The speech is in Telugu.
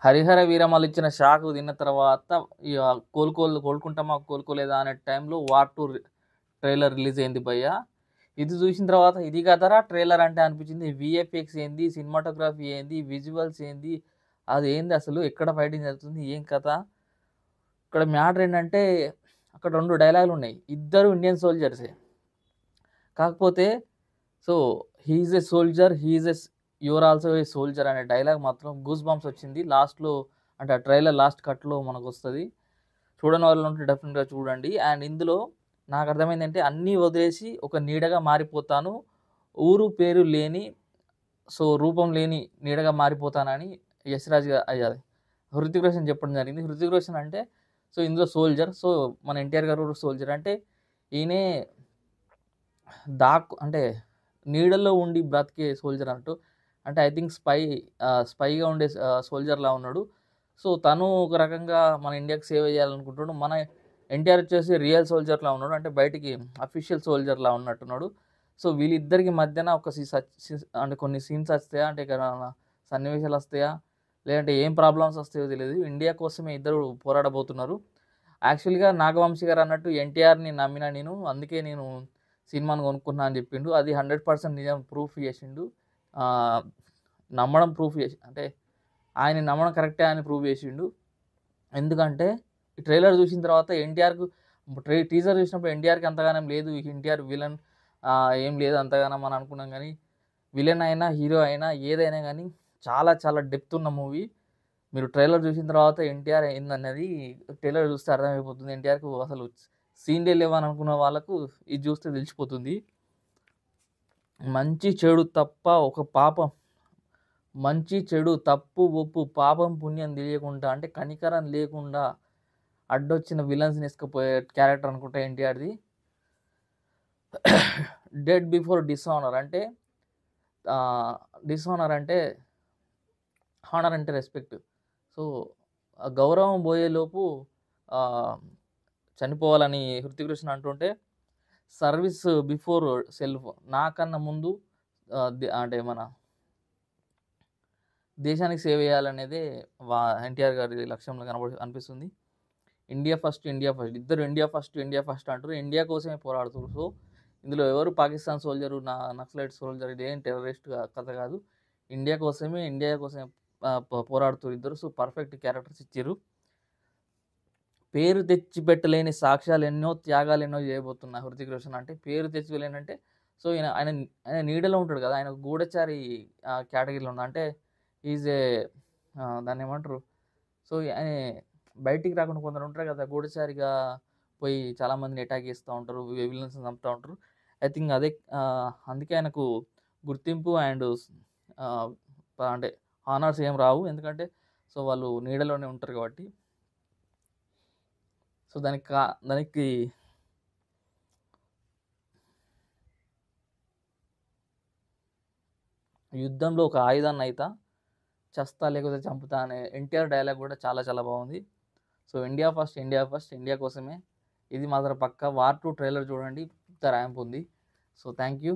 హరిహర వీరమల్లు ఇచ్చిన షాక్ తిన్న తర్వాత ఇగ కోలుకుంటామా కోలుకోలేదా అనే టైంలో 'వార్ 2' ట్రైలర్ రిలీజ్ అయింది భయ్యా. ఇది చూసిన తర్వాత ఇది కదరా ట్రైలర్ అంటే అనిపించింది. వీఎఫ్ఎక్స్ ఏంది, సినిమాటోగ్రఫీ ఏంది, విజువల్స్ ఏంది, అదేంది అసలు ఎక్కడ ఫైటింగ్ జరుగుతుంది, ఏం కథ? ఇక్కడ మ్యాటర్ ఏంటంటే అక్కడ 2 డైలాగులున్నాయి. ఇద్దరు ఇండియన్ సోల్జర్సే. కాకపోతే so, 'he is a soldier, he is a you are also a soldier' అనే డైలాగ్ మాత్రం గూస్ బంప్స్ వచ్చింది. లాస్ట్‌లో అంటే ఆ ట్రైలర్ లాస్ట్ కట్‌లో మనకొస్తది. చూడని వాళ్ళుంటే డెఫినిట్‌గా చూడండి. అండ్ ఇందులో నాకర్థమైందంటే అన్నీ వదిలేసి ఒక నీడగా మారిపోతాను. ఊరు పేరు లేని రూపం లేని నీడగా మారిపోతానని యష్‌రాజ్ గా అయ్యాది 'హృతిక్ రోషన్' చెప్పడం జరిగింది. 'హృతిక్ రోషన్' అంటే ఇందులో సోల్జర్. మన 'ఎన్టీఆర్' గారు కూడా సోల్జర్. అంటే ఈయనే అంటే నీడల్లో ఉండి బ్రతికే సోల్జర్ అన్నట్టు. అంటే ఐ థింక్ స్పైగా ఉండే సోల్జర్‌లా ఉన్నాడు. తను ఒక రకంగా మన ఇండియాకి సేవ చేయాలనుకుంటున్నాడు. మన ఎన్టీఆర్ వచ్చేసి రియల్ సోల్జర్‌లా ఉన్నాడు. అంటే బయటికి అఫీషియల్ సోల్జర్‌లా ఉన్నట్టున్నాడు. వీళ్ళిద్దరికి మధ్యన ఒక సి సచ్ సిస్ అంటే కొన్ని సీన్స్ వస్తాయా? అంటే ఏమన్నా సన్నివేశాలొస్తాయా? లేదంటే ఏం ప్రాబ్లమ్స్ వస్తాయో తెలీదు. ఇండియా కోసమే ఇద్దరు పోరాడబోతున్నారు. యాక్చువల్‌గా నాగవంశి గారు అన్నట్టు ఎన్టీఆర్‌ని నమ్మిన నేను. అందుకే నేను సినిమాని కొనుక్కున్నా అని చెప్పిండు. అది 100% నిజం ప్రూఫ్ చేసిండు. ఆహ్, నమ్మడం ప్రూఫ్ చేసి అంటే ఆయన నమ్మడం కరెక్టే అని ప్రూవ్ చేసిండు. ఎందుకంటే ఈ ట్రైలర్ చూసిన తర్వాత ఎన్టీఆర్‌కు టీజర్ చూసినప్పుడు ఎన్టీఆర్‌కి అంతగానం లేదు. ఎన్టీఆర్ విలన్ ఏం లేదు అంతగానం అని అనుకున్నాం గానీ, విలన్ అయినా, హీరో అయినా ఏదైనా గానీ చాలా చాలా డెప్త్ ఉన్న మూవీ. మీరు ట్రైలర్ చూసిన తర్వాత ఎన్టీఆర్ ఏందన్నది ట్రైలర్ చూస్తే అర్థమైపోతుంది. ఎన్టీఆర్‌కు అసలు సీన్‌లే లేవననుకున్న వాళ్ళకు ఇది చూస్తే తెలిసిపోతుంది. మంచి చెడు తప్ప ఒక పాపం మంచి చెడు, తప్పు, ఒప్పు, పాపం, పుణ్యం తెలియకుండా అంటే కనికరం లేకుండా అడ్డొచ్చిన విలన్స్‌ని ఎసుకుపోయే క్యారెక్టర్ అనుకుంటా ఎన్టీఆర్‌ది. డెడ్ బిఫోర్ డిసానర్ అంటే డిసానర్ అంటే హానర్ అంటే రెస్పెక్ట్. సో, ఆ గౌరవం పోయేలోపు ఆహ్, చనిపోవాలని 'హృతిక్ రోషన్' అంటుంటే సర్వీస్ బిఫోర్ సెల్ఫ్ నాకన్నా ముందు అంటే మన దేశానికి సేవ చేయాలనేదే ఎన్టీఆర్ గారి లక్ష్యంలో అనిపిస్తుంది. India first, India first. ఇద్దరు ఇండియా ఫస్ట్, ఇండియా ఫస్ట్ అంటారు. ఇండియా కోసమే పోరాడుతుర్రు. ఇందులో ఎవరు పాకిస్తాన్ సోల్జరు, నక్సలైట్ సోల్జర్ ఇదేం టెర్రరిస్ట్ కథ కాదు. ఇండియా కోసమే పోరాడుతుర్రు ఇద్దరు. పర్ఫెక్ట్ క్యారెక్టర్స్ ఇచ్చిర్రు. పేరు తెచ్చిపెట్టలేని సాక్ష్యాలెన్నో, త్యాగాలెన్నో చేయబోతున్న 'హృతిక్ రోషన్' అంటే పేరు తెచ్చుకోలేనంటే ఆయన నీడలో ఉంటాడు కదా! ఆయన గూఢచారి కేటగిరీలో ఉన్నాడు. అంటే ఈజ్ ఏ దాన్నేమంటారు? ఆయన బయటికి రాకుండా కొందరు ఉంటారు కదా! గూఢచారిగా పోయి చాలామందిని అటాక్ చేస్తా ఉంటారు. విలన్స్‌ని చంపుతా ఉంటారు. ఐ థింక్ అదే అందుకే ఆయనకు గుర్తింపు అండ్ ఆహ్, అంటే హానర్స్ ఏం రావు. ఎందుకంటే వాళ్ళు నీడలోనే ఉంటారు కాబట్టి. దానికి యుద్ధంలో ఒక ఆయుధాన్నయితా చస్తా లేకపోతే చంపుతా అనే ఎన్టీఆర్ డైలాగ్ కూడా చాలా చాలా బాగుంది. India first, India first, India కోసమే. ఇది మాత్రం పక్కా. 'వార్ 2' ట్రైలర్ చూడండి. పెద్ద ర్యాంప్ ఉంది. Thank you.